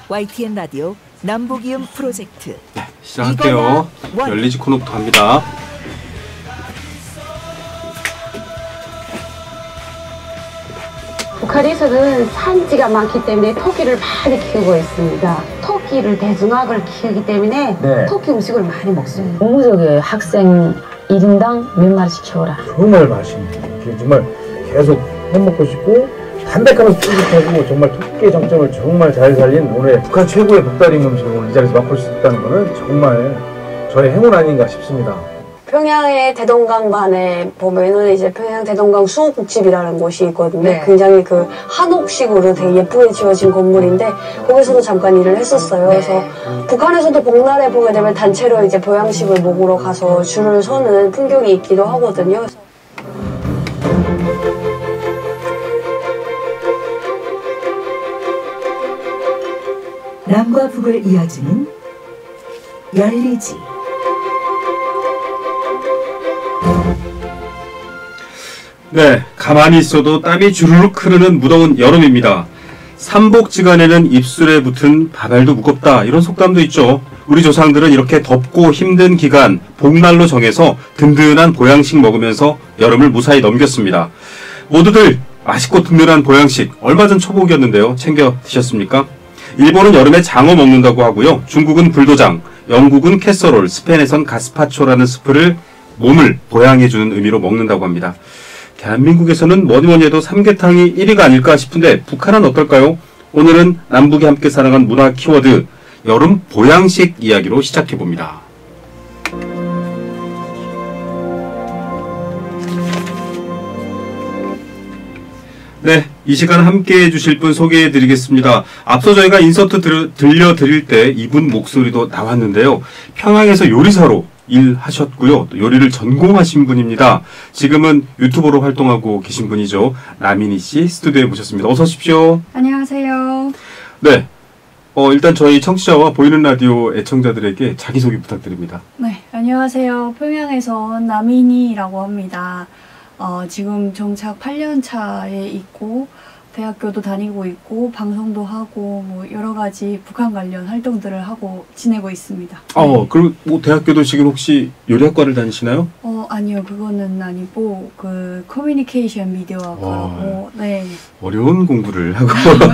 YTN 라디오 남북이음 프로젝트. 네, 시작할게요. 열리지 코너부터 합니다. 북한에서는 산지가 많기 때문에 토끼를 많이 키우고 있습니다. 토끼를 대중학을 키우기 때문에 토끼 음식을 많이 먹습니다. 공무적에 학생 1인당 몇 마리씩 키워라. 정말 맛있습니다. 정말 계속 해먹고 싶고 담백하면서 쫄깃하고 정말 토끼의 정점을 정말 잘 살린 오늘 북한 최고의 복다림 음식을 오늘 이 자리에서 맛볼 수 있다는 것은 정말 저의 행운 아닌가 싶습니다. 평양의 대동강반에 보면은 이제 평양 대동강 수호국집이라는 곳이 있거든요. 네. 굉장히 그 한옥식으로 되게 예쁘게 지어진 건물인데 거기서도 잠깐 일을 했었어요. 그래서 북한에서도 복날에 보게 되면 단체로 이제 보양식을 먹으러 가서 줄을 서는 풍경이 있기도 하거든요. 남과 북을 이어주는 열리지. 네, 가만히 있어도 땀이 주르륵 흐르는 무더운 여름입니다. 삼복지간에는 입술에 붙은 밥알도 무겁다, 이런 속담도 있죠. 우리 조상들은 이렇게 덥고 힘든 기간 복날로 정해서 든든한 보양식 먹으면서 여름을 무사히 넘겼습니다. 모두들 맛있고 든든한 보양식 얼마 전 초복이었는데요. 챙겨 드셨습니까? 일본은 여름에 장어 먹는다고 하고요. 중국은 불도장, 영국은 캐서롤, 스페인에선 가스파초라는 스프를 몸을 보양해주는 의미로 먹는다고 합니다. 대한민국에서는 뭐니뭐니 해도 삼계탕이 1위가 아닐까 싶은데 북한은 어떨까요? 오늘은 남북이 함께 살아간 문화 키워드 여름 보양식 이야기로 시작해봅니다. 네, 이 시간 함께해 주실 분 소개해 드리겠습니다. 앞서 저희가 인서트 들려드릴 때 이분 목소리도 나왔는데요. 평양에서 요리사로 일하셨고요. 또 요리를 전공하신 분입니다. 지금은 유튜버로 활동하고 계신 분이죠. 라미니 씨 스튜디오에 모셨습니다. 어서 오십시오. 안녕하세요. 네, 일단 저희 청취자와 보이는 라디오 애청자들에게 자기소개 부탁드립니다. 네, 안녕하세요. 평양에서 온 라미니라고 합니다. 지금 정착 8년 차에 있고 대학교도 다니고 있고 방송도 하고 뭐 여러 가지 북한 관련 활동들을 하고 지내고 있습니다. 네. 그럼 뭐 대학교도 지금 혹시 요리학과를 다니시나요? 아니요, 그거는 아니고 그 커뮤니케이션 미디어학과라고. 네. 어려운 공부를 하고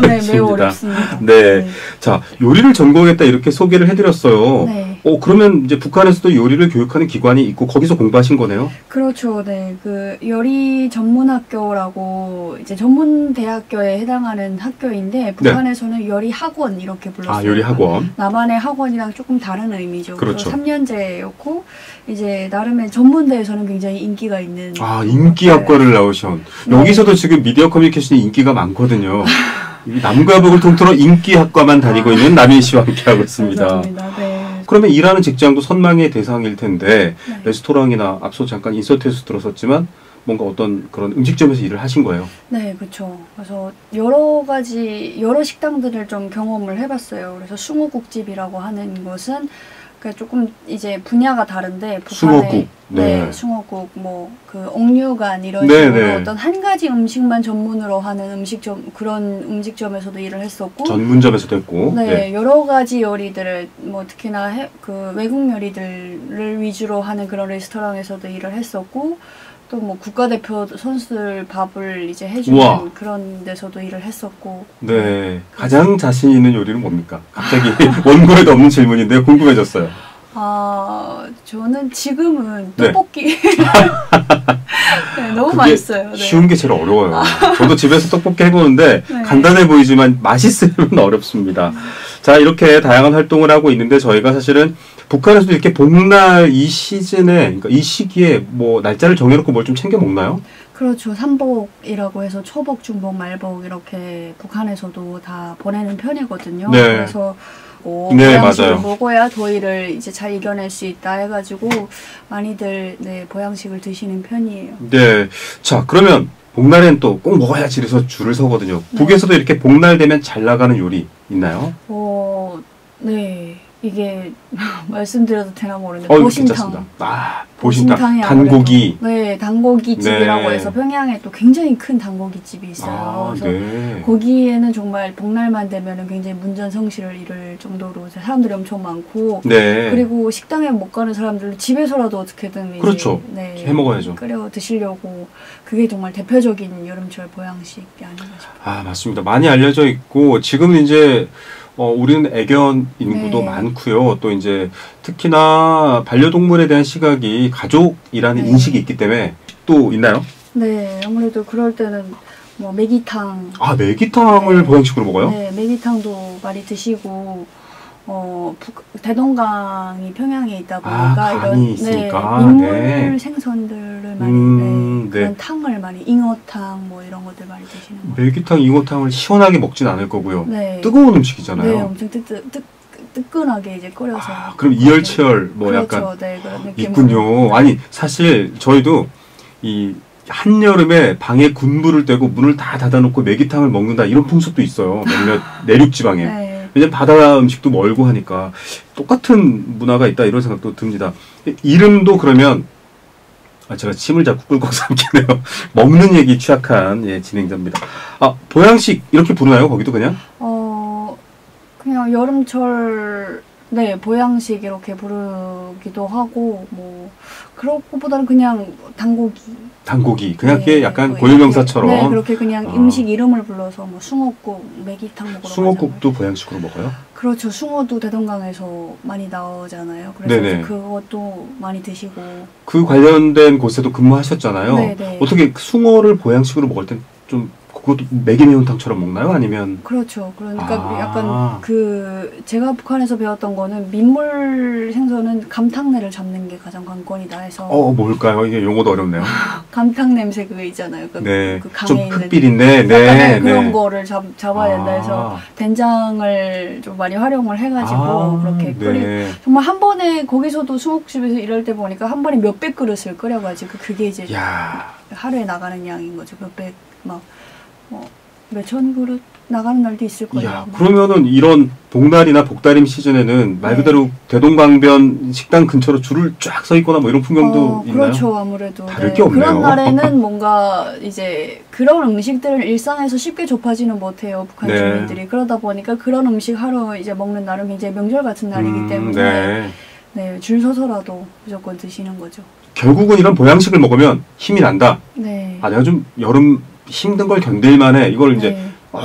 네, 있습니다. 매우 어렵습니다. 네. 네. 자, 요리를 전공했다 이렇게 소개를 해드렸어요. 네. 그러면 이제 북한에서도 요리를 교육하는 기관이 있고 거기서 공부하신 거네요? 그렇죠. 네. 그 요리 전문 학교라고 이제 전문 대학교에 해당하는 학교인데 북한에서는 요리 학원 이렇게 불렀어요. 아, 요리 학원. 남한의 학원이랑 조금 다른 의미죠. 그렇죠. 3년제였고 이제 나름의 전문대에서는 굉장히 인기가 있는. 아, 인기학과를 나오신. 네. 여기서도 지금 미디어 커뮤니케이션이 인기가 많거든요. 남과 북을 통틀어 인기학과만 다니고 있는 남인 씨와 함께하고 있습니다. 감사합니다. 네. 그러면 일하는 직장도 선망의 대상일 텐데 레스토랑이나 앞서 잠깐 인서트에서 들었었지만 뭔가 어떤 그런 음식점에서 일을 하신 거예요? 네, 그렇죠. 그래서 여러 식당들을 좀 경험을 해봤어요. 그래서 숭어국집이라고 하는 것은 그 조금 이제 분야가 다른데 북한의 숭어국, 숭어국 뭐 그 옥류관 이런 네, 식으로 네. 어떤 한 가지 음식만 전문으로 하는 음식점 그런 음식점에서도 일을 했었고 전문점에서도 했고 네, 여러 가지 요리들을 뭐 특히나 그 외국 요리들을 위주로 하는 그런 레스토랑에서도 일을 했었고 또 뭐 국가대표 선수들 밥을 이제 해주는 우와. 그런 데서도 일을 했었고. 네. 가장 자신 있는 요리는 뭡니까? 갑자기 원고에도 없는 질문인데 궁금해졌어요. 저는 지금은 떡볶이. 네, 너무 맛있어요. 네. 쉬운 게 제일 어려워요. 저도 집에서 떡볶이 해보는데 네. 간단해 보이지만 맛있으면 어렵습니다. 자, 이렇게 다양한 활동을 하고 있는데 저희가 사실은 북한에서도 이렇게 복날 이 시즌에, 그러니까 이 시기에 뭐 날짜를 정해놓고 뭘 좀 챙겨 먹나요? 그렇죠. 삼복이라고 해서 초복, 중복, 말복 이렇게 북한에서도 다 보내는 편이거든요. 네. 그래서 네, 보양식을 맞아요. 먹어야 더위를 이제 잘 이겨낼 수 있다 해가지고 많이들 보양식을 드시는 편이에요. 네. 자, 그러면 복날엔 또 꼭 먹어야지 이래서 줄을 서거든요. 네. 북에서도 이렇게 복날 되면 잘 나가는 요리 있나요? 네. 이게 말씀드려도 되나 모르는데 괜찮습니다. 보신탕. 아, 보신탕. 보신탕이 단고기. 아무래도, 네, 단고기 집이라고 네. 해서 평양에 또 굉장히 큰 단고기 집이 있어요. 아, 그래서 네. 거기에는 정말 복날만 되면은 굉장히 문전성시를 이룰 정도로 사람들이 엄청 많고 네. 그리고 식당에 못 가는 사람들은 집에서라도 어떻게든 이제 그렇죠. 네, 해 먹어야죠. 끓여 드시려고 그게 정말 대표적인 여름철 보양식이 아닌가 싶어요. 아, 맞습니다. 많이 알려져 있고 지금은 이제 우리는 애견 인구도 네. 많고요. 또 이제 특히나 반려동물에 대한 시각이 가족이라는 네. 인식이 있기 때문에 또 있나요? 네, 아무래도 그럴 때는 뭐 메기탕, 아, 메기탕을 네. 보양식으로 먹어요? 네, 메기탕도 많이 드시고 대동강이 평양에 있다 보니까 강이 있으니까. 네, 민물 네. 생선들을 많이 네. 그런 탕을 많이 잉어탕 뭐 이런 것들 많이 드시는 거. 메기탕, 잉어탕을 시원하게 먹진 않을 거고요. 네. 뜨거운 음식이잖아요. 네, 엄청 뜨끈하게 이제 끓여서. 아, 그럼 이열치열 뭐 그렇죠, 약간 네, 그런 느낌으로. 있군요. 아니 사실 저희도 이 한여름에 방에 군불을 떼고 문을 다 닫아놓고 메기탕을 먹는다 이런 풍습도 있어요. 몇몇 내륙 지방에. 네. 왜냐면 바다 음식도 멀고 하니까 똑같은 문화가 있다 이런 생각도 듭니다. 이름도 그러면 제가 침을 자꾸 꿀꺽 삼키네요. 먹는 얘기 취약한 진행자입니다. 아, 보양식 이렇게 부르나요? 거기도 그냥? 그냥 여름철 네 보양식 이렇게 부르기도 하고 뭐 그런 것보다는 그냥 단고기 그냥 네, 그게 약간 뭐 고유명사처럼. 네, 그렇게 그냥 음식 이름을 불러서 뭐 숭어국, 메기탕 먹으러 숭어국도 보양식으로 먹어요? 그렇죠. 숭어도 대동강에서 많이 나오잖아요. 그래서 네네. 그것도 많이 드시고 그 관련된 곳에도 근무하셨잖아요. 네네. 어떻게 숭어를 보양식으로 먹을 땐 좀 그것도 매기 매운탕처럼 먹나요? 아니면 그렇죠. 그러니까 아. 약간 제가 북한에서 배웠던 거는 민물 생선은 감탕내를 잡는 게 가장 관건이다 해서 뭘까요? 이게 용어도 어렵네요. 감탕 냄새 그거 있잖아요. 네, 그 강에 좀 있는 흙비린내. 약간 네, 그런 네. 거를 잡아야 된다 해서 된장을 좀 많이 활용을 해가지고 그렇게 네. 정말 한 번에 거기서도 수목집에서 일할 때 보니까 한 번에 몇백 그릇을 끓여가지고 그게 이제 야, 하루에 나가는 양인 거죠. 몇백 몇천 그릇 나가는 날도 있을 거예요. 야, 그러면은 이런 복날이나 복다림 시즌에는 말 그대로 대동강변 식당 근처로 줄을 쫙 서 있거나 뭐 이런 풍경도 있나요? 그렇죠. 아무래도 다를 게 없네요. 그런 날에는 뭔가 이제 그런 음식들을 일상에서 쉽게 접하지는 못해요. 북한 네. 주민들이. 그러다 보니까 그런 음식 하루 이제 먹는 날은 굉장히 명절 같은 날이기 때문에 네, 줄 서서라도 무조건 드시는 거죠. 결국은 이런 보양식을 먹으면 힘이 난다. 네. 아, 내가 좀 여름 힘든 걸 견딜만해. 이걸 이제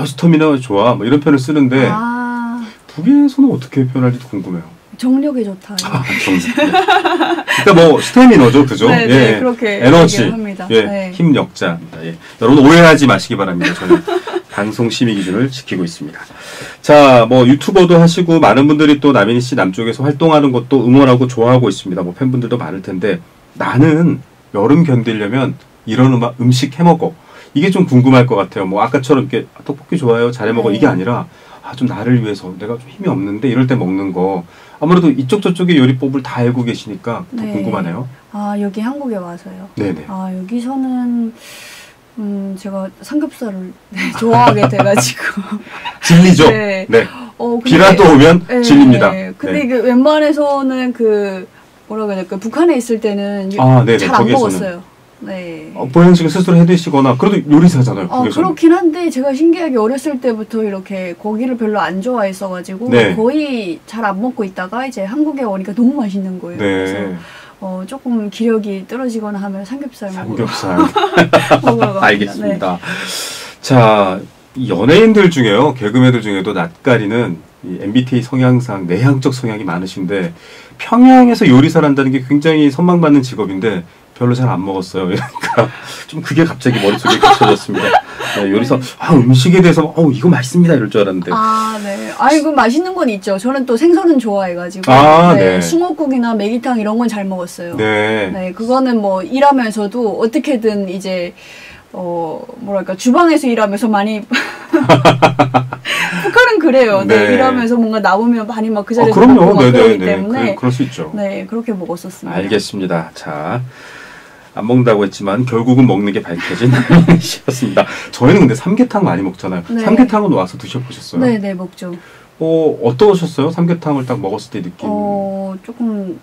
스터미나 좋아. 뭐 이런 표현을 쓰는데 북에서는 어떻게 표현할지도 궁금해요. 정력이 좋다. 그러니까 뭐 스태미너죠, 그죠? 네, 예, 그렇게 에너지, 합니다. 예, 네. 힘력자입니다. 예. 여러분 오해하지 마시기 바랍니다. 저는 방송 심의 기준을 지키고 있습니다. 자, 뭐 유튜버도 하시고 많은 분들이 또 남인희 씨 남쪽에서 활동하는 것도 응원하고 좋아하고 있습니다. 뭐 팬분들도 많을 텐데 나는 여름 견디려면 이런 음식 해 먹어. 이게 좀 궁금할 것 같아요. 뭐 아까처럼 이렇게 떡볶이 좋아요, 잘해 먹어 이게 아니라 좀 나를 위해서 내가 좀 힘이 없는데 이럴 때 먹는 거. 아무래도 이쪽 저쪽의 요리법을 다 알고 계시니까 더 궁금하네요. 아, 여기 한국에 와서요? 네네. 아, 여기서는 제가 삼겹살을 좋아하게 돼가지고 진리죠? 네. 네. 근데, 비라도 오면 진리입니다. 근데 네. 이게 웬만해서는 뭐라고 해야 될까, 북한에 있을 때는 잘 안 먹었어요. 네. 보양식을 스스로 해드시거나 그래도 요리사잖아요. 그렇긴 한데 제가 신기하게 어렸을 때부터 이렇게 고기를 별로 안 좋아했어가지고 거의 잘 안 먹고 있다가 이제 한국에 오니까 너무 맛있는 거예요. 그래서 조금 기력이 떨어지거나 하면 삼겹살 먹으러 가고 알겠습니다. 자, 연예인들 중에요, 개그맨들 중에도 낯가리는 이 MBTI 성향상 내향적 성향이 많으신데 평양에서 요리사를 한다는 게 굉장히 선망받는 직업인데 별로 잘 안 먹었어요. 그러니까 좀 그게 갑자기 머릿속에 겹쳐졌습니다. 네, 요리사 음식에 대해서 이거 맛있습니다 이럴 줄 알았는데. 네. 그 맛있는 건 있죠. 저는 또 생선은 좋아해가지고 네. 숭어국이나 메기탕 이런 건 잘 먹었어요. 네. 네, 그거는 뭐 일하면서도 어떻게든 이제 뭐랄까 주방에서 일하면서 많이 북한은 그래요. 네. 일하면서 뭔가 남으면 많이 막 그 자리에서 먹고 막 그러기 때문에 그럴 수 있죠. 네, 그렇게 먹었었습니다. 알겠습니다. 자, 안 먹는다고 했지만 결국은 먹는 게 밝혀진 남인희 씨였습니다. 저희는 근데 삼계탕 많이 먹잖아요. 네. 삼계탕은 와서 드셔보셨어요? 네, 먹죠. 어떠셨어요? 삼계탕을 딱 먹었을 때 느낌. 조금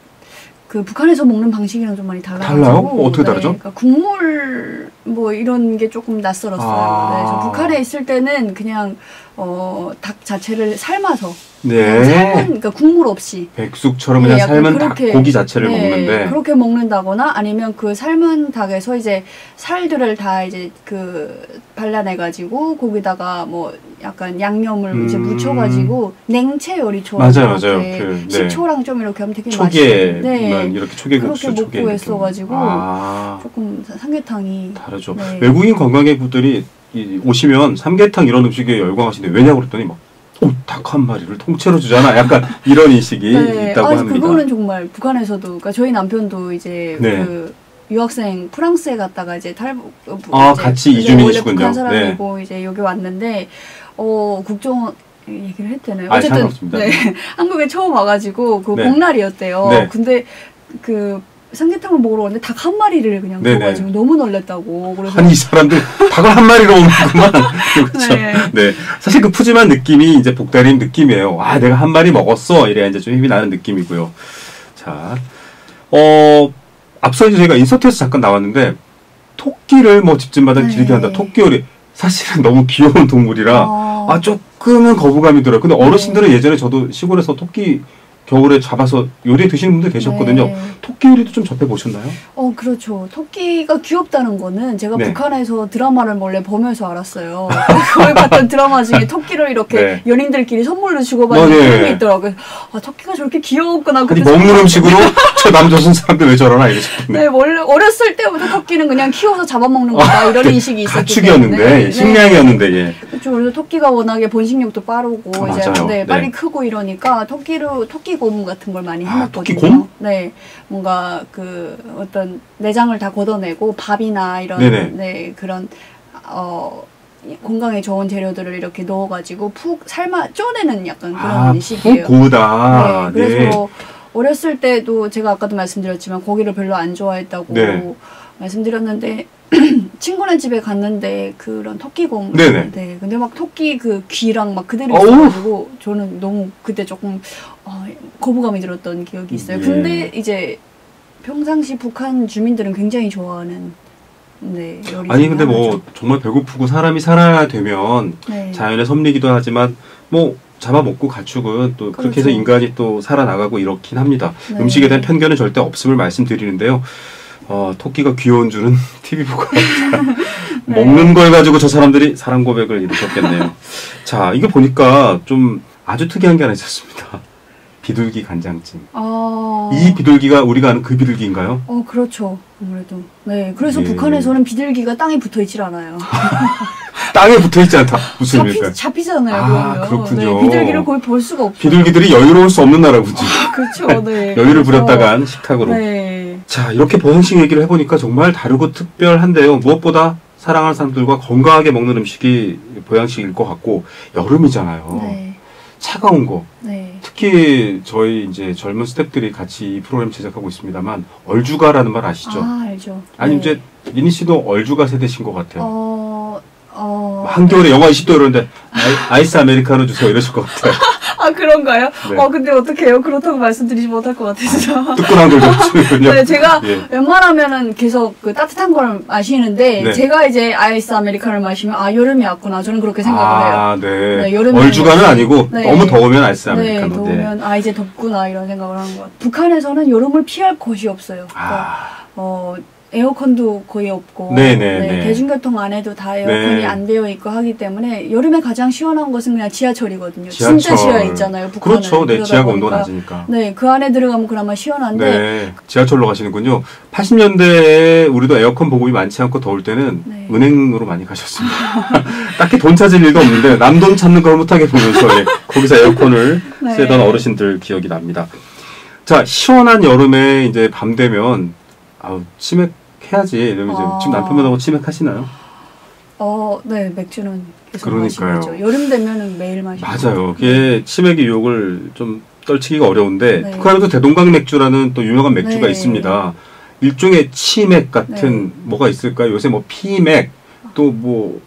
그 북한에서 먹는 방식이랑 좀 많이 달라가지고. 달라요? 어떻게 다르죠? 그러니까 국물 뭐 이런 게 조금 낯설었어요. 그래서 북한에 있을 때는 그냥 닭 자체를 삶아서 네. 삶은 그러니까 국물 없이 백숙처럼 그냥 약간 삶은 닭 고기 자체를 먹는데 그렇게 먹는다거나 아니면 그 삶은 닭에서 이제 살들을 다 이제 그 발라내가지고 거기다가 뭐 약간 양념을 이제 묻혀가지고 냉채 요리처럼 맞아요. 이렇게 네. 식초랑 좀 이렇게 하면 되게 초계만 네. 이렇게 초계국수 그렇게 먹고 했어가지고 조금 삼계탕이 다르죠. 네. 외국인 관광객분들이 오시면 삼계탕 이런 음식에 열광하시는데 왜냐고 그랬더니 막 닭 한 마리를 통째로 주잖아. 약간 이런 인식이 있다고 합니다. 그거는 정말 북한에서도 그러니까 저희 남편도 이제 그 유학생 프랑스에 갔다가 이제 같이 이주민이시군요. 원래 북한 사람이고 이제 여기 왔는데 국정 얘기를 했대요. 어쨌든 한국에 처음 와가지고 그 복날이었대요. 근데 그 삼계탕을 먹으러 왔는데 닭 한 마리를 그냥 줘가지고 너무 놀랬다고. 그래서 아니 이 사람들 닭을 한 마리로 먹는구만. 그렇죠. 네. 사실 그 푸짐한 느낌이 이제 복다림 느낌이에요. 내가 한 마리 먹었어. 이래야 이제 좀 힘이 나는 느낌이고요. 자, 앞서 이제 저희가 인서트에서 잠깐 나왔는데 토끼를 뭐 집집마다 기르게 한다. 토끼 요리 사실은 너무 귀여운 동물이라 조금은 거부감이 들어요. 근데 어르신들은 예전에 저도 시골에서 토끼 겨울에 잡아서 요리해 드시는 분들 계셨거든요. 토끼 요리도 좀 접해 보셨나요? 그렇죠. 토끼가 귀엽다는 거는 제가 북한에서 드라마를 원래 보면서 알았어요. 거기 봤던 드라마 중에 토끼를 이렇게 연인들끼리 선물로 주고받는 그런 게 있더라고요. 토끼가 저렇게 귀여웠구나. 아니 먹는 음식으로 저 남조선 사람들 왜 저러나 이러셨거든요. 네, 원래 어렸을 때부터 토끼는 그냥 키워서 잡아먹는 거다 이런 인식이 있었기 가축이었는데 식량이었는데 그렇죠. 그래서 토끼가 워낙에 번식력도 빠르고 이제 빨리 크고 이러니까 토끼 고문 같은 걸 많이 해먹거든요. 토끼 곰? 네, 뭔가 그 어떤 내장을 다 걷어내고 밥이나 이런 그런 건강에 좋은 재료들을 이렇게 넣어가지고 푹 쪼내는 약간 그런 식이에요. 푹 고우다. 그래서 어렸을 때도 제가 아까도 말씀드렸지만 고기를 별로 안 좋아했다고 말씀드렸는데 친구네 집에 갔는데 그런 토끼곰 근데 막 토끼 그 귀랑 막 그대로 있어가지고 저는 너무 그때 조금 거부감이 들었던 기억이 있어요. 근데 이제 평상시 북한 주민들은 굉장히 좋아하는 요리. 아니 근데 뭐 정말 배고프고 사람이 살아야 되면 자연의 섭리기도 하지만 뭐 잡아먹고 가축은 또 그렇게 해서 인간이 또 살아나가고 이렇긴 합니다. 음식에 대한 편견은 절대 없음을 말씀드리는데요. 토끼가 귀여운 줄은 TV 보고 먹는 걸 가지고 저 사람들이 사랑 고백을 이루셨겠네요. 자, 이거 보니까 좀 아주 특이한 게 하나 있었습니다. 비둘기 간장찜. 이 비둘기가 우리가 아는 그 비둘기인가요? 그렇죠. 아무래도. 네, 그래서 북한에서는 비둘기가 땅에 붙어있질 않아요. 땅에 붙어있지 않다. 무슨 의미일까요? 잡히잖아요. 그렇군요. 비둘기를 거의 볼 수가 없어요. 비둘기들이 여유로울 수 없는 나라군요. 그렇죠. 네. 여유를 부렸다간 식탁으로. 자, 이렇게 보양식 얘기를 해보니까 정말 다르고 특별한데요. 무엇보다 사랑하는 사람들과 건강하게 먹는 음식이 보양식일 것 같고 여름이잖아요. 차가운 거. 특히 저희 이제 젊은 스태프들이 같이 이 프로그램 제작하고 있습니다만 얼주가라는 말 아시죠? 알죠. 아니 이제 리니 씨도 얼주가 세대신 것 같아요. 한겨울에 영하 20도 이러는데 아이스 아메리카노 주세요 이러실 것 같아요. 그런가요? 근데 어떡해요? 그렇다고 말씀드리지 못할 것 같아서. 뜨끈한 걸 드시군요. 제가 웬만하면은 계속 그 따뜻한 걸 마시는데 제가 이제 아이스 아메리카노를 마시면 여름이 왔구나. 저는 그렇게 생각을 해요. 여름에 얼주가는 아니고 너무 더우면 아이스 아메리카노. 더우면 이제 덥구나 이런 생각을 하는 것 같아요. 북한에서는 여름을 피할 곳이 없어요. 에어컨도 거의 없고 대중교통 안에도 다 에어컨이 안 되어 있고 하기 때문에 여름에 가장 시원한 것은 그냥 지하철이거든요. 진짜 지하에 있잖아요. 북한은. 그렇죠. 지하가 온도가 낮으니까. 그 안에 들어가면 그나마 시원한데 지하철로 가시는군요. 80년대에 우리도 에어컨 보급이 많지 않고 더울 때는 은행으로 많이 가셨습니다. 딱히 돈 찾을 일도 없는데 남돈 찾는 걸 못하게 보면서 거기서 에어컨을 쓰던 어르신들 기억이 납니다. 자, 시원한 여름에 이제 밤 되면 치맥 해야지. 이러면 지금 남편분하고 치맥하시나요? 네, 맥주는 계속 그러니까요. 마시죠. 여름 되면은 매일 마시죠. 맞아요. 그게 치맥의 유혹을 좀 떨치기가 어려운데 북한에도 대동강 맥주라는 또 유명한 맥주가 있습니다. 일종의 치맥 같은 뭐가 있을까요? 요새 뭐 피맥 또 뭐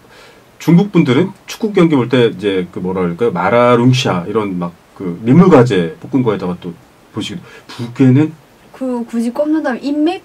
중국 분들은 축구 경기 볼 때 이제 그 뭐라 그럴까요? 마라룽샤 이런 막 그 민물가재 볶은 거에다가 또 보시고 북에는 굳이 꼽는다면 인맥?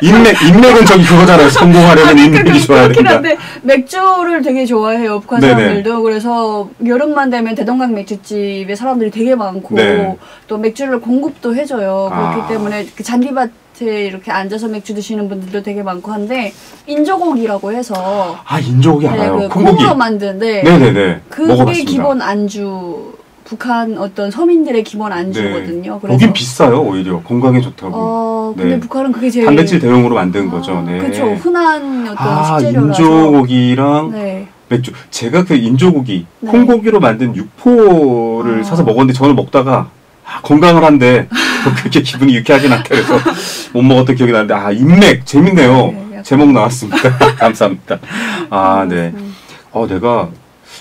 인맥은 저기 그거잖아요. 성공하려면 인맥이 좋아야 그렇긴 된다. 한데 맥주를 되게 좋아해요. 북한 네네. 사람들도. 그래서 여름만 되면 대동강 맥주집에 사람들이 되게 많고 네. 또 맥주를 공급도 해줘요. 그렇기 아. 때문에 그 잔디밭에 이렇게 앉아서 맥주 드시는 분들도 되게 많고 한데 인조고기라고 해서 아 인조고기 알아요. 그 콩고기. 콩으로 만든 네네네. 그게 먹어봤습니다. 기본 안주. 북한 어떤 서민들의 기본 안주거든요. 그래서 거긴 비싸요 오히려 건강에 좋다고. 근데 네. 북한은 그게 제일 단백질 대용으로 만든 거죠. 네. 그렇죠. 흔한 어떤 식재료라서. 인조고기랑 네. 맥주. 제가 그 인조고기, 네. 콩고기로 만든 육포를 사서 먹었는데 저는 먹다가 건강을 한데 그렇게 기분이 유쾌하진 않다 그래서 못 먹었던 기억이 나는데 인맥 재밌네요. 네, 약간. 제목 나왔습니다. 감사합니다. 네. 내가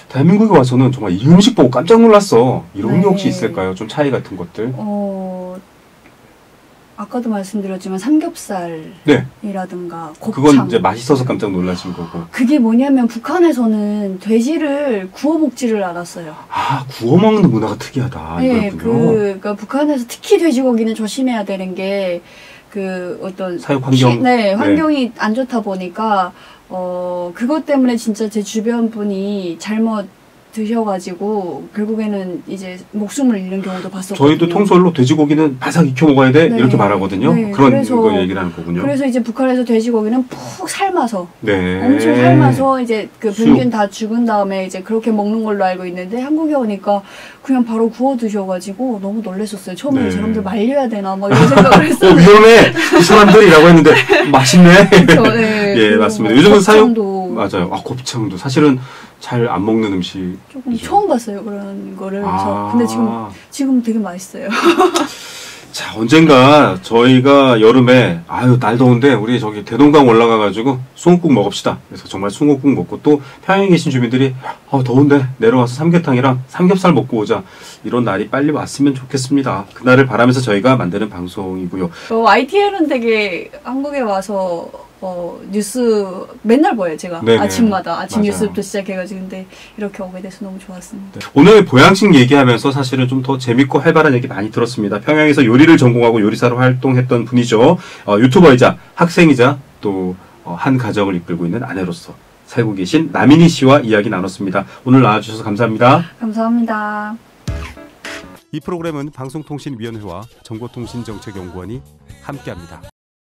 대한민국에 와서는 정말 이 음식 보고 깜짝 놀랐어. 이런 게 네. 혹시 있을까요? 좀 차이 같은 것들? 아까도 말씀드렸지만 삼겹살이라든가 네. 곱창. 그건 이제 맛있어서 깜짝 놀라신 거고. 그게 뭐냐면 북한에서는 돼지를 구워 먹지를 않았어요. 구워 먹는 문화가 특이하다. 네, 이거군요. 그러니까 북한에서 특히 돼지고기는 조심해야 되는 게 그 어떤 사육 환경. 환경이 안 좋다 보니까 그것 때문에 진짜 제 주변 분이 잘못 드셔가지고 결국에는 이제 목숨을 잃는 경우도 봤었거든요. 저희도 통솔로 돼지고기는 바삭 익혀 먹어야 돼 네. 이렇게 말하거든요. 네, 그런 그래서- 거 얘기를 하는 거군요. 그래서 이제 북한에서 돼지고기는 푹 삶아서 네. 엄청 삶아서 이제 그 쑥. 병균 다 죽은 다음에 이제 그렇게 먹는 걸로 알고 있는데 한국에 오니까 그냥 바로 구워 드셔가지고 너무 놀랐었어요. 처음에 네. 이 사람들 말려야 되나 막 이런 생각을 했어요. 위험해 이 사람들이라고 했는데 맛있네. 네, 예, 그리고 맞습니다. 뭐 요즘은 사육 곱창도 맞아요. 곱창도 사실은 잘 안 먹는 음식. 조금 처음 봤어요 그런 거를. 그래서 근데 지금 되게 맛있어요. 자, 언젠가 저희가 여름에 날 더운데 우리 저기 대동강 올라가가지고 숭어국 먹읍시다. 그래서 정말 숭어국 먹고 또 평양에 계신 주민들이 더운데 내려와서 삼계탕이랑 삼겹살 먹고 오자. 이런 날이 빨리 왔으면 좋겠습니다. 그날을 바라면서 저희가 만드는 방송이고요. ITN은 되게 한국에 와서 뉴스 맨날 봐요 제가. 네네. 아침마다 아침 맞아요. 뉴스부터 시작해가지고 근데 이렇게 오게 돼서 너무 좋았습니다. 오늘 보양식 얘기하면서 사실은 좀 더 재밌고 활발한 얘기 많이 들었습니다. 평양에서 요리를 전공하고 요리사로 활동했던 분이죠. 유튜버이자 학생이자 또 한 가정을 이끌고 있는 아내로서 살고 계신 나민희 씨와 이야기 나눴습니다. 오늘 나와주셔서 감사합니다. 감사합니다. 이 프로그램은 방송통신위원회와 정보통신정책연구원이 함께합니다.